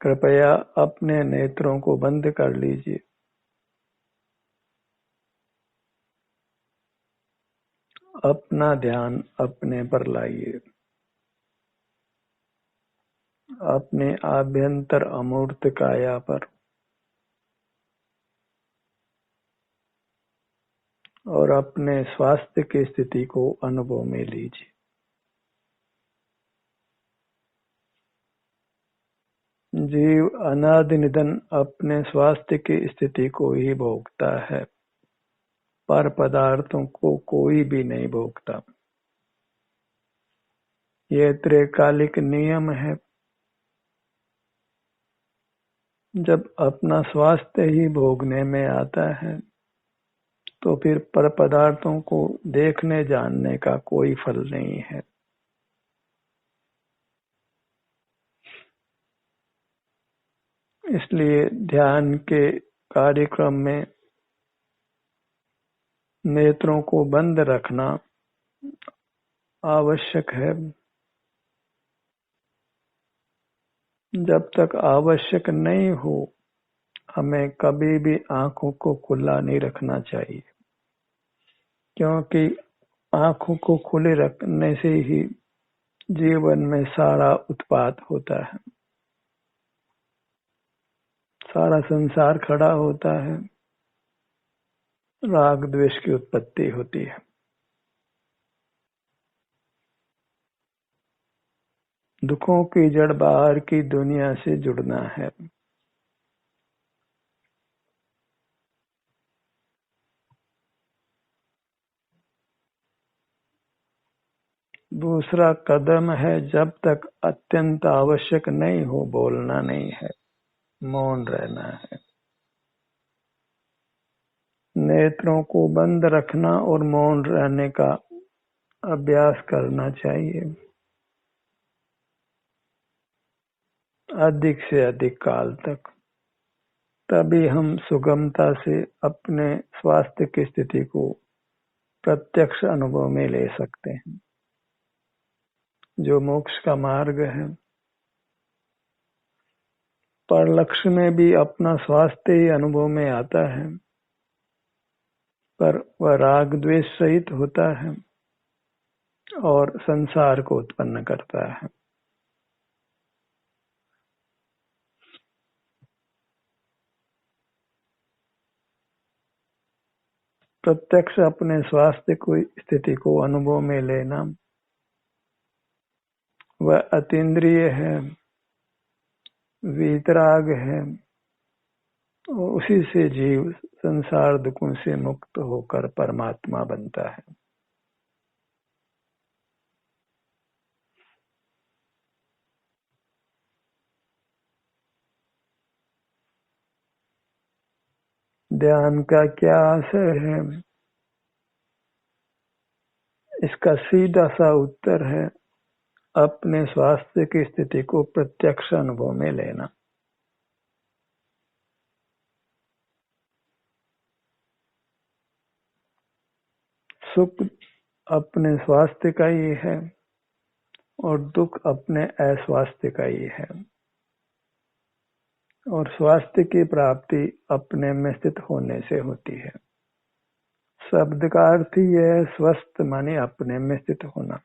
कृपया अपने नेत्रों को बंद कर लीजिए। अपना ध्यान अपने पर लाइए। अपने आभ्यंतर अमूर्त काया पर और अपने स्वास्थ्य की स्थिति को अनुभव में लीजिए। जीव अनादि निधन अपने स्वास्थ्य की स्थिति को ही भोगता है, पर पदार्थों को कोई भी नहीं भोगता। यह त्रैकालिक नियम है। जब अपना स्वास्थ्य ही भोगने में आता है तो फिर पर पदार्थों को देखने जानने का कोई फल नहीं है। इसलिए ध्यान के कार्यक्रम में नेत्रों को बंद रखना आवश्यक है। जब तक आवश्यक नहीं हो, हमें कभी भी आंखों को खुला नहीं रखना चाहिए, क्योंकि आंखों को खुले रखने से ही जीवन में सारा उत्पात होता है, सारा संसार खड़ा होता है, राग द्वेष की उत्पत्ति होती है। दुखों की जड़ बाहर की दुनिया से जुड़ना है। दूसरा कदम है, जब तक अत्यंत आवश्यक नहीं हो बोलना नहीं है, मौन रहना है। नेत्रों को बंद रखना और मौन रहने का अभ्यास करना चाहिए, अधिक से अधिक काल तक। तभी हम सुगमता से अपने स्वास्थ्य की स्थिति को प्रत्यक्ष अनुभव में ले सकते हैं, जो मोक्ष का मार्ग है। पर लक्ष्य में भी अपना स्वास्थ्य ही अनुभव में आता है, पर वह राग द्वेष सहित होता है और संसार को उत्पन्न करता है। प्रत्यक्ष अपने स्वास्थ्य की स्थिति को अनुभव में लेना वह अतीन्द्रिय है, वीतराग है, और उसी से जीव संसार दुखों से मुक्त होकर परमात्मा बनता है। ध्यान का क्या आशय है? इसका सीधा सा उत्तर है, अपने स्वास्थ्य की स्थिति को प्रत्यक्ष अनुभव में लेना। सुख अपने स्वास्थ्य का ही है और दुख अपने अस्वास्थ्य का ही है, और स्वास्थ्य की प्राप्ति अपने में स्थित होने से होती है। शब्द का अर्थ ही है स्वस्थ माने अपने में स्थित होना।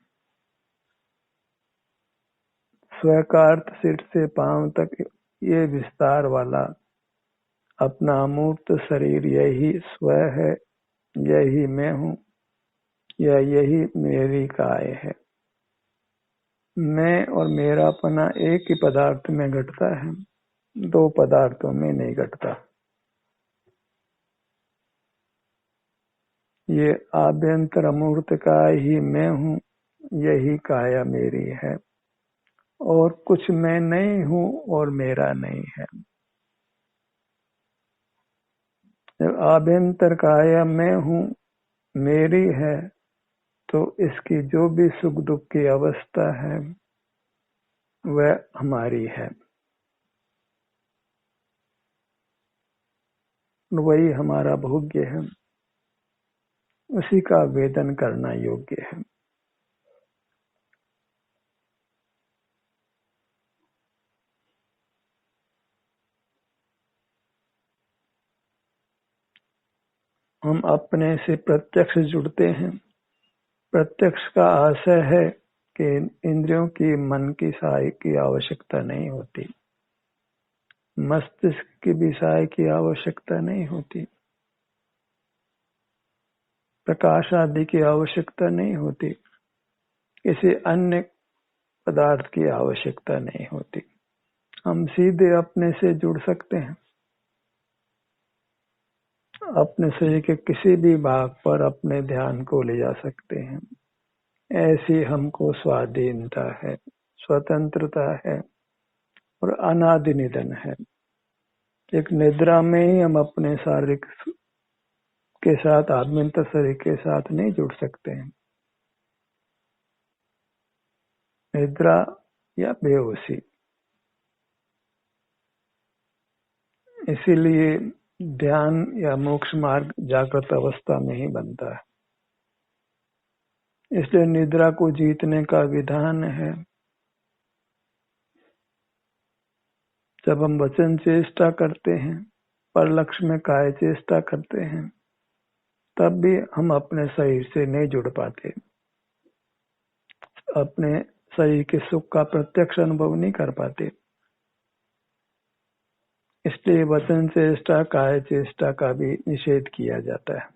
स्व का अर्थ सिर से पांव तक ये विस्तार वाला अपना अमूर्त शरीर यही स्व है, यही मैं हूँ, या यही मेरी काय है। मैं और मेरापना एक ही पदार्थ में घटता है, दो पदार्थों में नहीं घटता। ये आभ्यंतर अमूर्त काय ही मैं हूँ, यही काया मेरी है, और कुछ मैं नहीं हूँ और मेरा नहीं है। जब आभ्यंतर काया मैं हूँ मेरी है, तो इसकी जो भी सुख दुख की अवस्था है वह हमारी है, वही हमारा भोग्य है, उसी का वेदन करना योग्य है। हम अपने से प्रत्यक्ष जुड़ते हैं। प्रत्यक्ष का आशय है कि इंद्रियों की, मन की सहाय की आवश्यकता नहीं होती, मस्तिष्क की भी सहाय की आवश्यकता नहीं होती, प्रकाश आदि की आवश्यकता नहीं होती, किसी अन्य पदार्थ की आवश्यकता नहीं होती। हम सीधे अपने से जुड़ सकते हैं, अपने शरीर के किसी भी भाग पर अपने ध्यान को ले जा सकते हैं। ऐसी हमको स्वाधीनता है, स्वतंत्रता है और अनादि निधन है। एक निद्रा में ही हम अपने शारीरिक के साथ, आभ्यंतर शरीर के साथ नहीं जुड़ सकते हैं। निद्रा या बेहोशी, इसीलिए ध्यान या मोक्ष मार्ग जागृत अवस्था में ही बनता है। इसलिए निद्रा को जीतने का विधान है। जब हम वचन चेष्टा करते हैं, पर लक्ष्य में काय चेष्टा करते हैं, तब भी हम अपने शरीर से नहीं जुड़ पाते, अपने शरीर के सुख का प्रत्यक्ष अनुभव नहीं कर पाते। इसलिए वचन चेष्टा, काय चेष्टा का भी निषेध किया जाता है।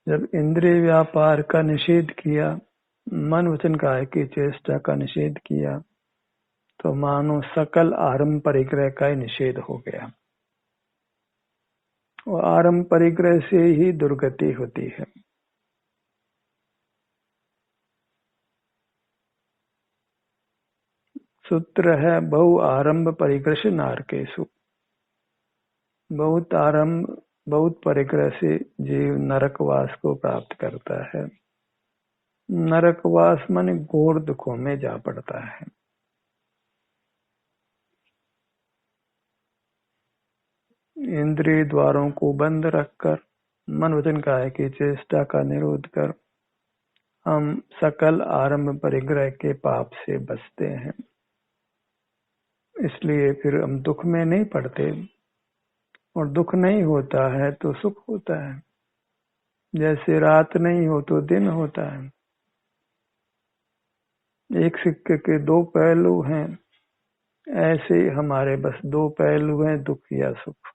जब इंद्रिय व्यापार का निषेध किया, मन वचन काय की चेष्टा का निषेध किया, तो मानो सकल आरंभ परिग्रह का ही निषेध हो गया। और आरंभ परिग्रह से ही दुर्गति होती है। सूत्र है बहु आरंभ परिग्रह नारकेशु। बहुत आरंभ, बहुत परिग्रह से जीव नरकवास को प्राप्त करता है। नरकवास माने घोर दुखों में जा पड़ता है। इंद्रिय द्वारों को बंद रखकर, मन वचन काय की चेष्टा का निरोध कर, हम सकल आरंभ परिग्रह के पाप से बचते हैं। इसलिए फिर हम दुख में नहीं पड़ते, और दुख नहीं होता है तो सुख होता है। जैसे रात नहीं हो तो दिन होता है। एक सिक्के के दो पहलू हैं, ऐसे हमारे बस दो पहलू हैं, दुख या सुख।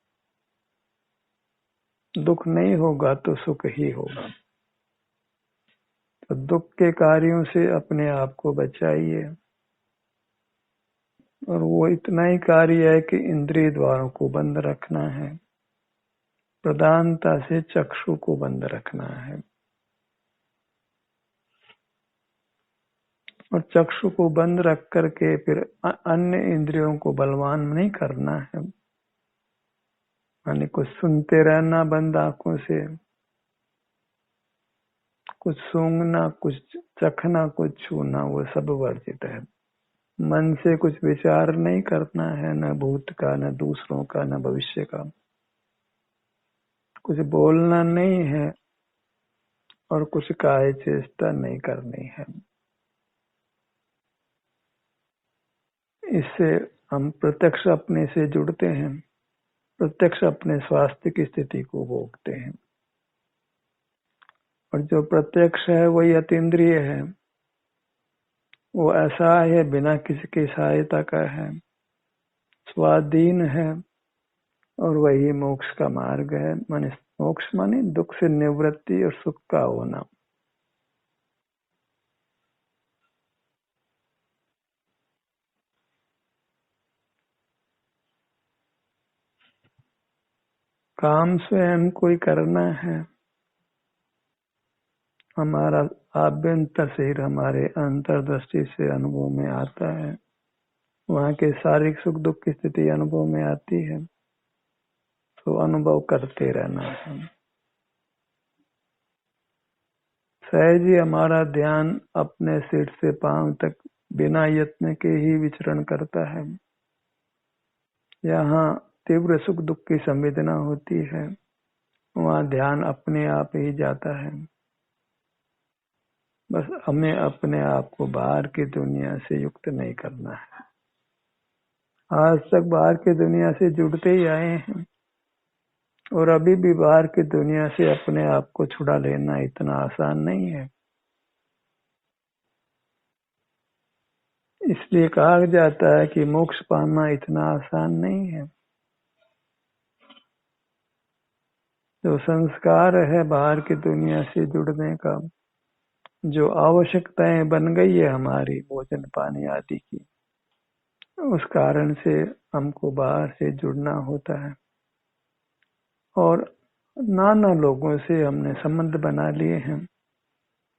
दुख नहीं होगा तो सुख ही होगा। तो दुख के कार्यों से अपने आप को बचाइए। और वो इतना ही कार्य है कि इंद्रिय द्वारों को बंद रखना है, प्रधानता से चक्षु को बंद रखना है। और चक्षु को बंद रख करके फिर अन्य इंद्रियों को बलवान नहीं करना है। यानी कुछ सुनते रहना बंद आंखों से, कुछ सूंघना, कुछ चखना, कुछ छूना, वो सब वर्जित है। मन से कुछ विचार नहीं करना है, न भूत का, न दूसरों का, न भविष्य का। कुछ बोलना नहीं है और कुछ काय चेष्टा नहीं करनी है। इससे हम प्रत्यक्ष अपने से जुड़ते हैं, प्रत्यक्ष अपने स्वास्थ्य की स्थिति को भोगते हैं। और जो प्रत्यक्ष है वही अतीन्द्रिय है, वो ऐसा है बिना किसी की सहायता का है, स्वाधीन है, और वही मोक्ष का मार्ग है। माने मोक्ष माने दुख से निवृत्ति और सुख का होना। काम स्वयं कोई करना है। हमारा आभ्यंतर शरीर हमारे अंतर्दृष्टि से अनुभव में आता है, वहाँ के शारीरिक सुख दुख की स्थिति अनुभव में आती है, तो अनुभव करते रहना है। सहज ही हमारा ध्यान अपने सिर से पांव तक बिना यत्न के ही विचरण करता है। यहाँ तीव्र सुख दुख की संवेदना होती है, वहाँ ध्यान अपने आप ही जाता है। बस हमें अपने आप को बाहर की दुनिया से युक्त नहीं करना है। आज तक बाहर की दुनिया से जुड़ते ही आए हैं और अभी भी बाहर की दुनिया से अपने आप को छुड़ा लेना इतना आसान नहीं है। इसलिए कहा जाता है कि मोक्ष पाना इतना आसान नहीं है। जो संस्कार है बाहर की दुनिया से जुड़ने का, जो आवश्यकताएं बन गई है हमारी भोजन पानी आदि की, उस कारण से हमको बाहर से जुड़ना होता है। और नाना लोगों से हमने संबंध बना लिए हैं,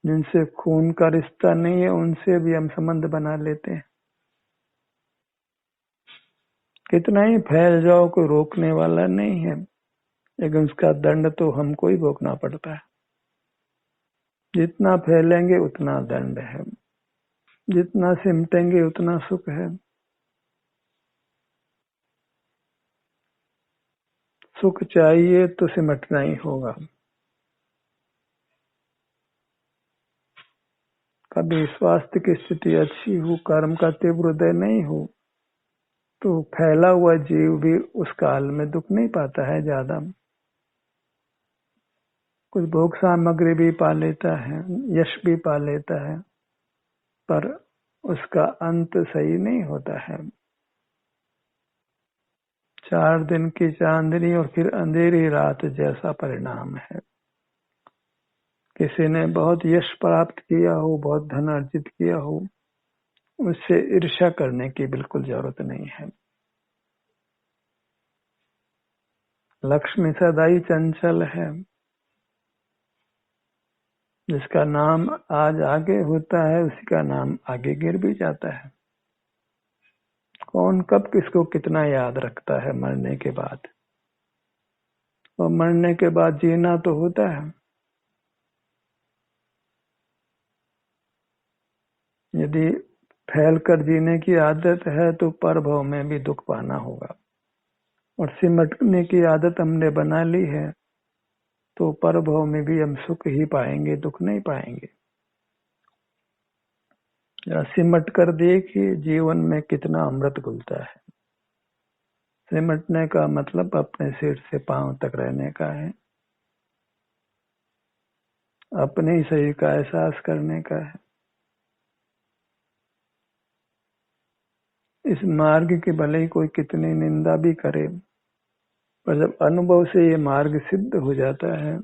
जिनसे खून का रिश्ता नहीं है उनसे भी हम संबंध बना लेते हैं। कितना ही फैल जाओ कोई रोकने वाला नहीं है, लेकिन उसका दंड तो हमको ही भोगना पड़ता है। जितना फैलेंगे उतना दंड है, जितना सिमटेंगे उतना सुख है। सुख चाहिए तो सिमटना ही होगा। कभी स्वास्थ्य की स्थिति अच्छी हो, कर्म का तीव्र उदय नहीं हो, तो फैला हुआ जीव भी उस काल में दुख नहीं पाता है ज्यादा। कुछ भोग सामग्री भी पा लेता है, यश भी पा लेता है, पर उसका अंत सही नहीं होता है। 4 दिन की चांदनी और फिर अंधेरी रात जैसा परिणाम है। किसी ने बहुत यश प्राप्त किया हो, बहुत धन अर्जित किया हो, उससे ईर्ष्या करने की बिल्कुल जरूरत नहीं है। लक्ष्मी सदाई चंचल है। जिसका नाम आज आगे होता है उसी का नाम आगे गिर भी जाता है। कौन कब किसको कितना याद रखता है मरने के बाद। और मरने के बाद जीना तो होता है। यदि फैल कर जीने की आदत है तो परभव में भी दुख पाना होगा, और सिमटने की आदत हमने बना ली है तो परभव में भी हम सुख ही पाएंगे, दुख नहीं पाएंगे। या सिमट कर देखिए जीवन में कितना अमृत घुलता है। सिमटने का मतलब अपने सिर से पांव तक रहने का है, अपने ही शरीर का एहसास करने का है। इस मार्ग की भले ही कोई कितनी निंदा भी करे, पर जब अनुभव से ये मार्ग सिद्ध हो जाता है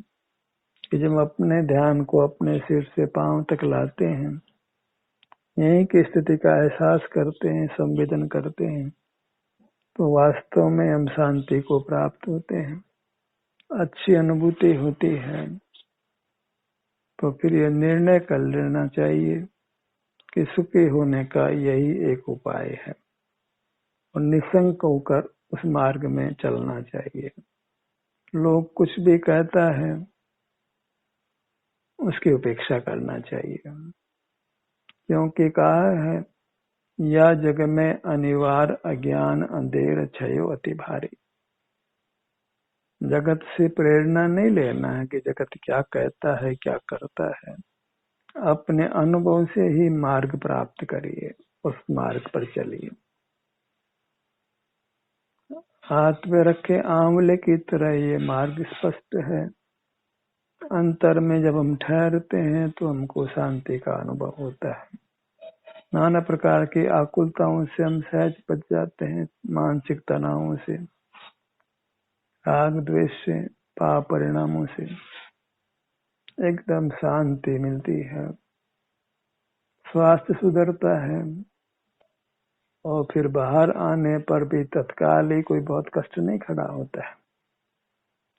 कि जब अपने ध्यान को अपने सिर से पांव तक लाते हैं, यहीं की स्थिति का एहसास करते हैं, संवेदन करते हैं, तो वास्तव में हम शांति को प्राप्त होते हैं, अच्छी अनुभूति होती है। तो फिर यह निर्णय कर लेना चाहिए कि सुखी होने का यही एक उपाय है, और निसंक होकर उस मार्ग में चलना चाहिए। लोग कुछ भी कहता है उसकी उपेक्षा करना चाहिए, क्योंकि कहा है या जग में अनिवार्य अज्ञान अंधेर छयो अति भारी। जगत से प्रेरणा नहीं लेना है कि जगत क्या कहता है क्या करता है। अपने अनुभव से ही मार्ग प्राप्त करिए, उस मार्ग पर चलिए। हाथ में रखे आंवले की तरह ये मार्ग स्पष्ट है। अंतर में जब हम ठहरते हैं तो हमको शांति का अनुभव होता है। नाना प्रकार की आकुलताओं से हम सहज बच जाते हैं, मानसिक तनावों से, राग द्वेष से, पाप परिणामों से एकदम शांति मिलती है, स्वास्थ्य सुधरता है, और फिर बाहर आने पर भी तत्काल ही कोई बहुत कष्ट नहीं खड़ा होता है।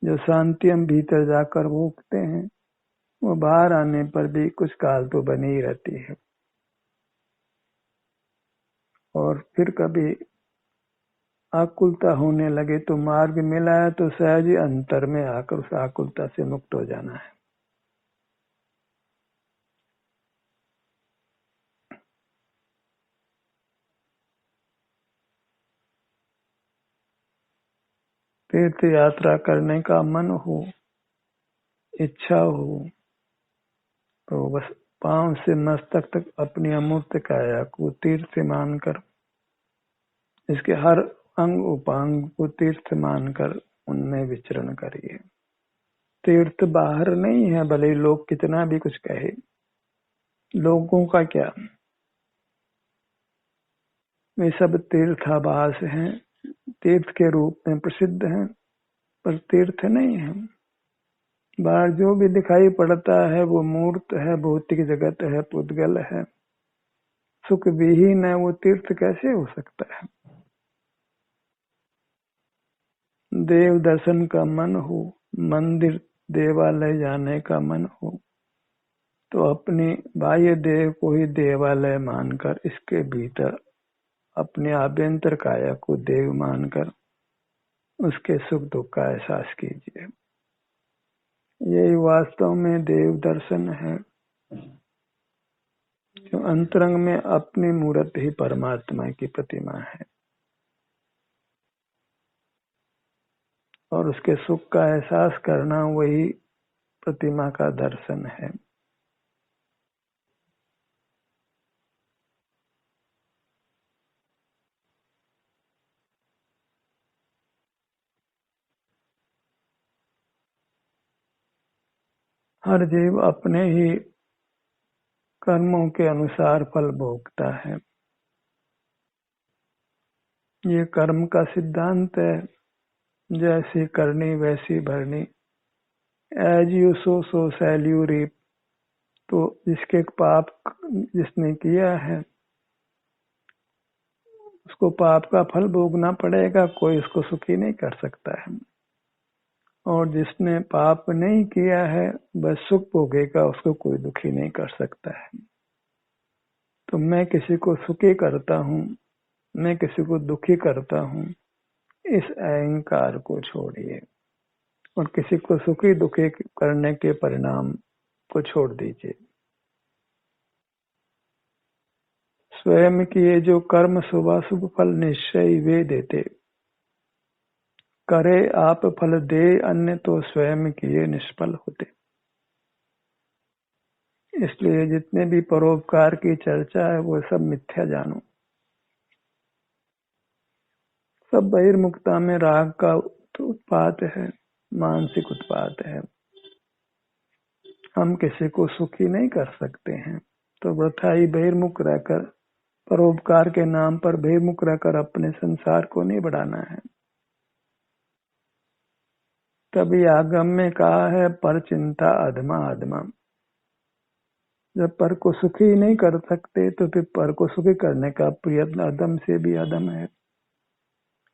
जो शांति हम भीतर जाकर भोगते हैं वो बाहर आने पर भी कुछ काल तो बनी ही रहती है। और फिर कभी आकुलता होने लगे तो मार्ग मिला है तो सहज ही अंतर में आकर उस आकुलता से मुक्त हो जाना है। तीर्थ यात्रा करने का मन हो, इच्छा हो, तो बस पांव से मस्तक तक अपनी अमूर्त काया को तीर्थ मानकर, इसके हर अंग उपांग को तीर्थ मानकर उनमें विचरण करिए। तीर्थ बाहर नहीं है, भले लोग कितना भी कुछ कहे, लोगों का क्या, वे सब तीर्थाभास हैं, तीर्थ के रूप में प्रसिद्ध हैं, पर तीर्थ नहीं है। बाहर जो भी दिखाई पड़ता है वो मूर्त है, भौतिक जगत है, पुद्गल है, सुख विहीन है, वो तीर्थ कैसे हो सकता है। देव दर्शन का मन हो, मंदिर देवालय जाने का मन हो, तो अपनी बाह्य देह को ही देवालय मानकर इसके भीतर अपने आभ्यंतर काया को देव मानकर उसके सुख दुख का एहसास कीजिए। यही वास्तव में देव दर्शन है, जो अंतरंग में अपनी मूर्त ही परमात्मा की प्रतिमा है और उसके सुख का एहसास करना वही प्रतिमा का दर्शन है। हर जीव अपने ही कर्मों के अनुसार फल भोगता है, ये कर्म का सिद्धांत है। जैसी करनी वैसी भरनी, as you sow shall you reap. तो जिसके पाप जिसने किया है उसको पाप का फल भोगना पड़ेगा, कोई उसको सुखी नहीं कर सकता है। और जिसने पाप नहीं किया है बस सुख भोगेगा, उसको कोई दुखी नहीं कर सकता है। तो मैं किसी को सुखी करता हूँ, मैं किसी को दुखी करता हूँ, इस अहंकार को छोड़िए और किसी को सुखी दुखी करने के परिणाम को छोड़ दीजिए। स्वयं किए जो कर्म शुभाशुभ फल निश्चय वे देते, करे आप फल दे अन्य तो स्वयं किए निष्फल होते। इसलिए जितने भी परोपकार की चर्चा है वो सब मिथ्या जानो, सब बहिर्मुखता में राग का उत्पात है, मानसिक उत्पात है। हम किसी को सुखी नहीं कर सकते हैं, तो वृथा ही बहिर्मुख रहकर, परोपकार के नाम पर बहिर्मुख रहकर अपने संसार को नहीं बढ़ाना है। तभी आगम में कहा है पर चिंता अधमा अधमा। जब पर को सुखी नहीं कर सकते तो फिर पर को सुखी करने का प्रयत्न अधम से भी अधम है।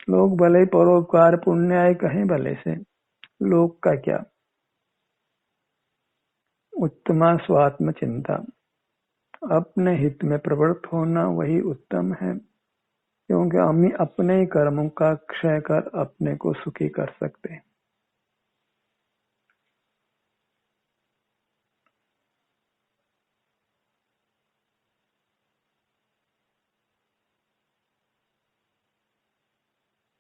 लोग भले ही परोपकार पुण्याय कहें भले से, लोग का क्या। उत्तमा स्वात्म चिंता, अपने हित में प्रवृत्त होना वही उत्तम है, क्योंकि हम ही अपने ही कर्मों का क्षय कर अपने को सुखी कर सकते हैं।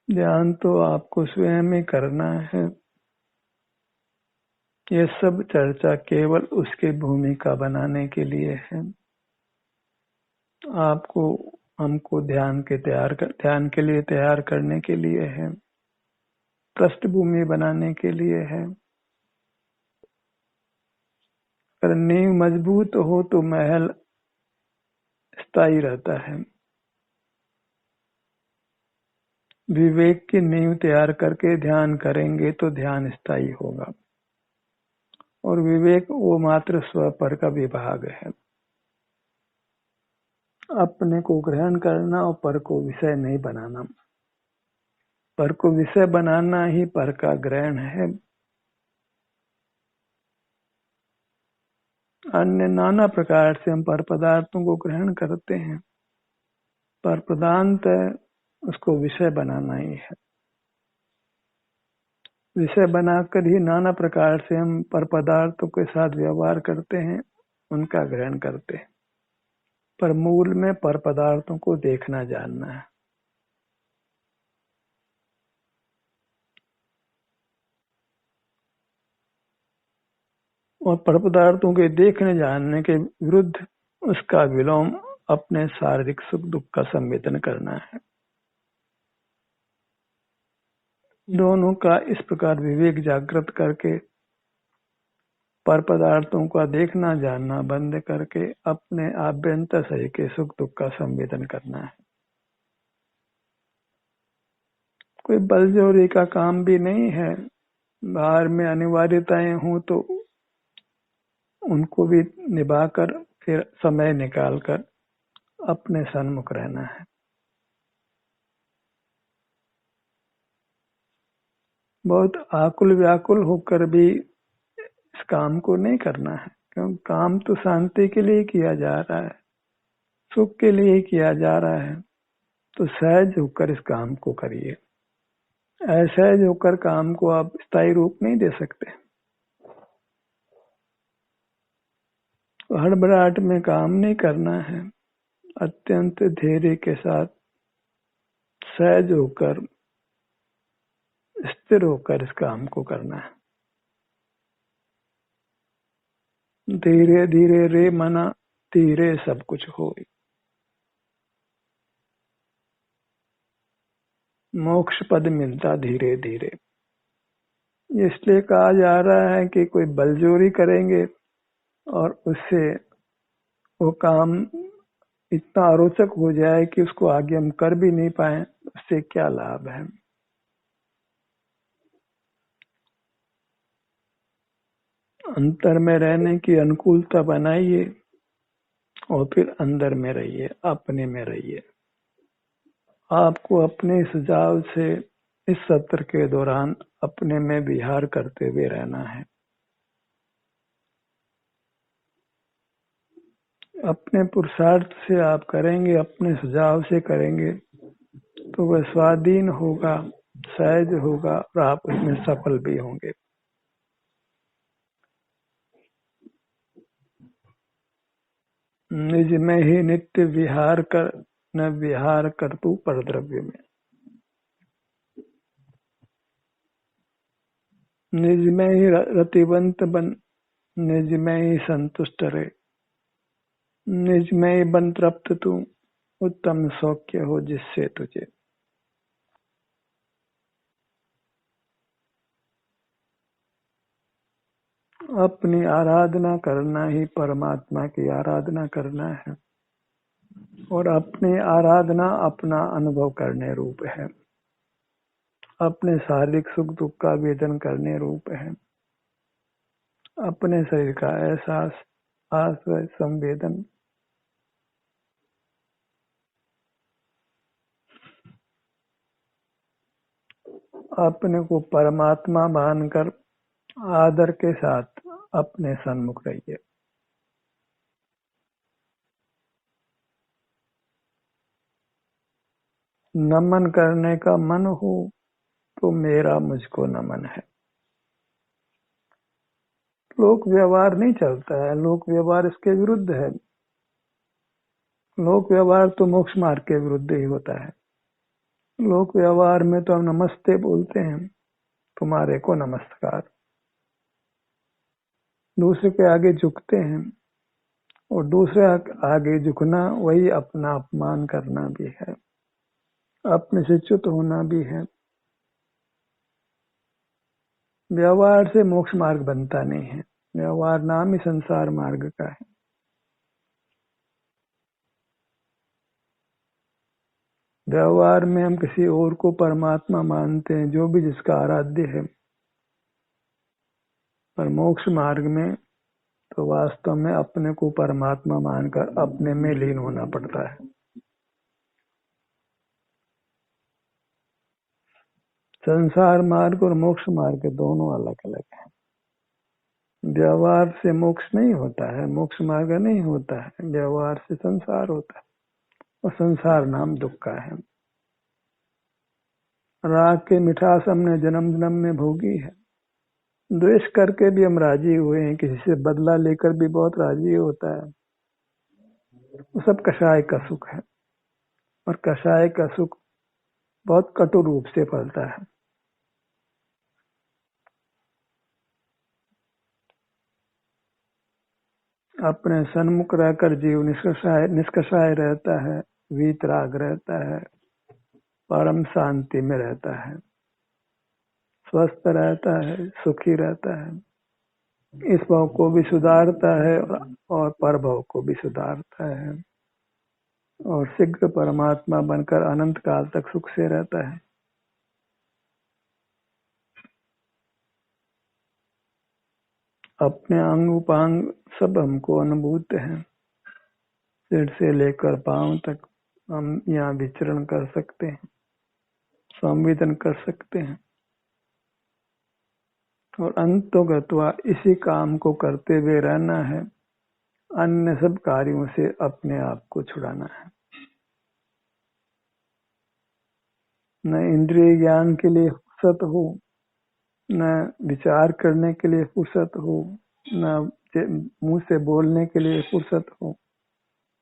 ध्यान तो आपको स्वयं ही करना है। ये सब चर्चा केवल उसके भूमिका बनाने के लिए है। आपको हमको ध्यान के लिए तैयार करने के लिए है, पृष्ठभूमि बनाने के लिए है। अगर नींव मजबूत हो तो महल स्थायी रहता है। विवेक की नींव तैयार करके ध्यान करेंगे तो ध्यान स्थायी होगा। और विवेक वो मात्र स्वपर का विभाग है, अपने को ग्रहण करना और पर को विषय नहीं बनाना। पर को विषय बनाना ही पर का ग्रहण है। अन्य नाना प्रकार से हम पर पदार्थों को ग्रहण करते हैं, पर प्रधानतः उसको विषय बनाना ही है। विषय बनाकर ही नाना प्रकार से हम पर पदार्थों के साथ व्यवहार करते हैं, उनका ग्रहण करते हैं। पर मूल में पर पदार्थों को देखना जानना है। और पर पदार्थों के देखने जानने के विरुद्ध उसका विलोम अपने शारीरिक सुख दुख का संवेदन करना है। दोनों का इस प्रकार विवेक जागृत करके पर पदार्थों का देखना जानना बंद करके अपने आभ्यंतर शरीर के सुख दुख का संवेदन करना है। कोई बलजोरी का काम भी नहीं है। बाहर में अनिवार्यताएं हों तो उनको भी निभाकर फिर समय निकालकर अपने सन्मुख रहना है। बहुत आकुल व्याकुल होकर भी इस काम को नहीं करना है, क्योंकि काम तो शांति के लिए किया जा रहा है, सुख के लिए किया जा रहा है। तो सहज होकर इस काम को करिए। असहज होकर काम को आप स्थायी रूप नहीं दे सकते। हड़बड़ाहट में काम नहीं करना है। अत्यंत धैर्य के साथ सहज होकर स्थिर होकर इस काम को करना है। धीरे धीरे रे मना धीरे सब कुछ हो। मोक्ष पद मिलता धीरे धीरे। इसलिए कहा जा रहा है कि कोई बलजोरी करेंगे और उससे वो काम इतना अरोचक हो जाए कि उसको आगे हम कर भी नहीं पाए, उससे क्या लाभ है। अंतर में रहने की अनुकूलता बनाइए और फिर अंदर में रहिए, अपने में रहिए। आपको अपने सुझाव से इस सत्र के दौरान अपने में विहार करते हुए रहना है। अपने पुरुषार्थ से आप करेंगे, अपने सुझाव से करेंगे तो वह स्वाधीन होगा, सहज होगा और आप उसमें सफल भी होंगे। निज में ही नित्य विहार कर, न विहार कर तू परद्रव्य में। निज में ही रतिवंत बन, निज में ही संतुष्ट रहे, निज में ही बन तृप्त तू, उत्तम सौख्य हो जिससे तुझे। अपनी आराधना करना ही परमात्मा की आराधना करना है और अपनी आराधना अपना अनुभव करने रूप है, अपने शारीरिक सुख दुख का वेदन करने रूप है, अपने शरीर का एहसास आश्रय संवेदन। अपने को परमात्मा मानकर आदर के साथ अपने सन्मुख रहिए। नमन करने का मन हो तो मेरा मुझको नमन है। लोक व्यवहार नहीं चलता है, लोक व्यवहार इसके विरुद्ध है। लोक व्यवहार तो मोक्ष मार्ग के विरुद्ध ही होता है। लोक व्यवहार में तो हम नमस्ते बोलते हैं, तुम्हारे को नमस्कार, दूसरे के आगे झुकते हैं और दूसरे आगे झुकना वही अपना अपमान करना भी है, अपने से च्युत होना भी है। व्यवहार से मोक्ष मार्ग बनता नहीं है, व्यवहार नाम ही संसार मार्ग का है। व्यवहार में हम किसी और को परमात्मा मानते हैं, जो भी जिसका आराध्य है, पर मोक्ष मार्ग में तो वास्तव में अपने को परमात्मा मानकर अपने में लीन होना पड़ता है। संसार मार्ग और मोक्ष मार्ग दोनों अलग अलग हैं। व्यवहार से मोक्ष नहीं होता है, मोक्ष मार्ग नहीं होता है, व्यवहार से संसार होता है और संसार नाम दुख का है। राग के मिठास हमने जन्म जन्म में भोगी है, द्वेष करके भी हम राजी हुए हैं, किसी से बदला लेकर भी बहुत राजी होता है। वो सब कषाय का सुख है और कषाय का सुख बहुत कटु रूप से फलता है। अपने सन्मुख रहकर जीव निष्कषाय रहता है, वीतराग रहता है, परम शांति में रहता है, स्वस्थ रहता है, सुखी रहता है। इस भाव को भी सुधारता है और परभव को भी सुधारता है और शीघ्र परमात्मा बनकर अनंत काल तक सुख से रहता है। अपने अंग उपांग सब हमको अनुभूत हैं। सिर से लेकर पांव तक हम यहाँ विचरण कर सकते हैं, संवेदन कर सकते हैं और अंतोगत्वा इसी काम को करते हुए रहना है। अन्य सब कार्यों से अपने आप को छुड़ाना है। न इंद्रिय ज्ञान के लिए फुर्सत हो, न विचार करने के लिए फुर्सत हो, न मुंह से बोलने के लिए फुर्सत हो,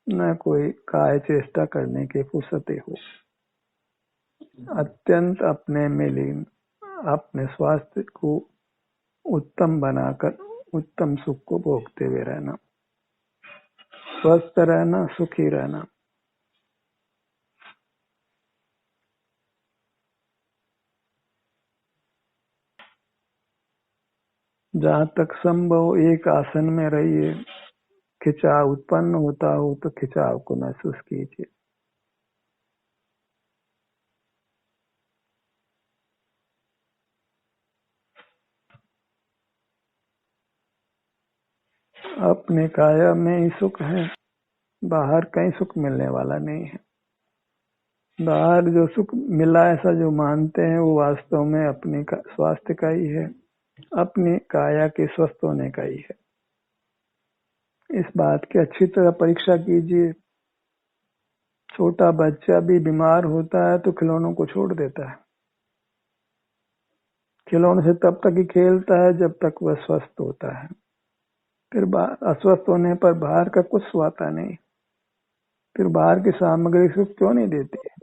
न कोई काय चेष्टा करने की फुर्सतें हो। अत्यंत अपने में लीन, अपने स्वास्थ्य को उत्तम बनाकर उत्तम सुख को भोगते हुए रहना, स्वस्थ रहना, सुखी रहना। जहाँ तक संभव एक आसन में रहिए। खिंचाव उत्पन्न होता हो तो खिंचाव को महसूस कीजिए। अपने काया में ही सुख है, बाहर कहीं सुख मिलने वाला नहीं है। बाहर जो सुख मिला ऐसा जो मानते हैं वो वास्तव में अपने स्वास्थ्य का ही है, अपनी काया के स्वस्थ होने का ही है। इस बात की अच्छी तरह परीक्षा कीजिए। छोटा बच्चा भी बीमार होता है तो खिलौनों को छोड़ देता है। खिलौनों से तब तक ही खेलता है जब तक वह स्वस्थ होता है। फिर अस्वस्थ होने पर बाहर का कुछ स्वाता नहीं। फिर बाहर की सामग्री सुख क्यों नहीं देती है?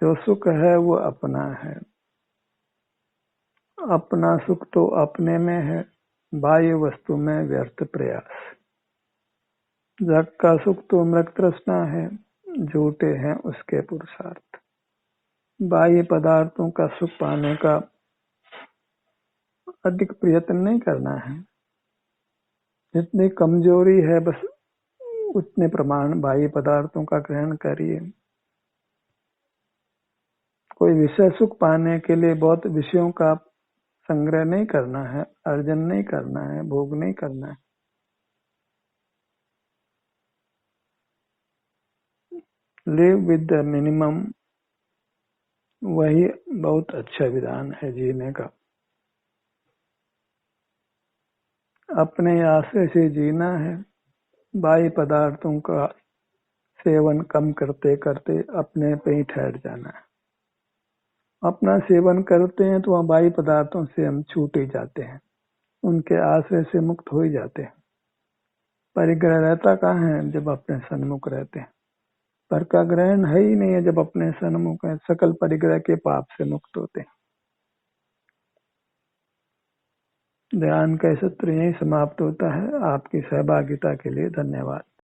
जो सुख है वो अपना है। अपना सुख तो अपने में है, बाह्य वस्तु में व्यर्थ प्रयास। जग का सुख तो मृग तृष्णा है, झूठे हैं उसके पुरुषार्थ। बाह्य पदार्थों का सुख पाने का अधिक प्रयत्न नहीं करना है। जितनी कमजोरी है बस उतने प्रमाण बाह्य पदार्थों का ग्रहण करिए। कोई विषय सुख पाने के लिए बहुत विषयों का संग्रह नहीं करना है, अर्जन नहीं करना है, भोग नहीं करना है। लिव विद द मिनिमम, वही बहुत अच्छा विधान है जीने का। अपने आश्रय से जीना है। बाह्य पदार्थों का सेवन कम करते करते अपने पे ही ठहर जाना है। अपना सेवन करते हैं तो वहाँ बाह्य पदार्थों से हम छूट ही जाते हैं, उनके आश्रय से मुक्त हो ही जाते हैं। परिग्रह रहता कहाँ है? जब अपने सन्मुख रहते हैं। पर का ग्रहण है ही नहीं है जब अपने सन्मुख है। सकल परिग्रह के पाप से मुक्त होते हैं। ध्यान का सत्र यही समाप्त होता है। आपकी सहभागिता के लिए धन्यवाद।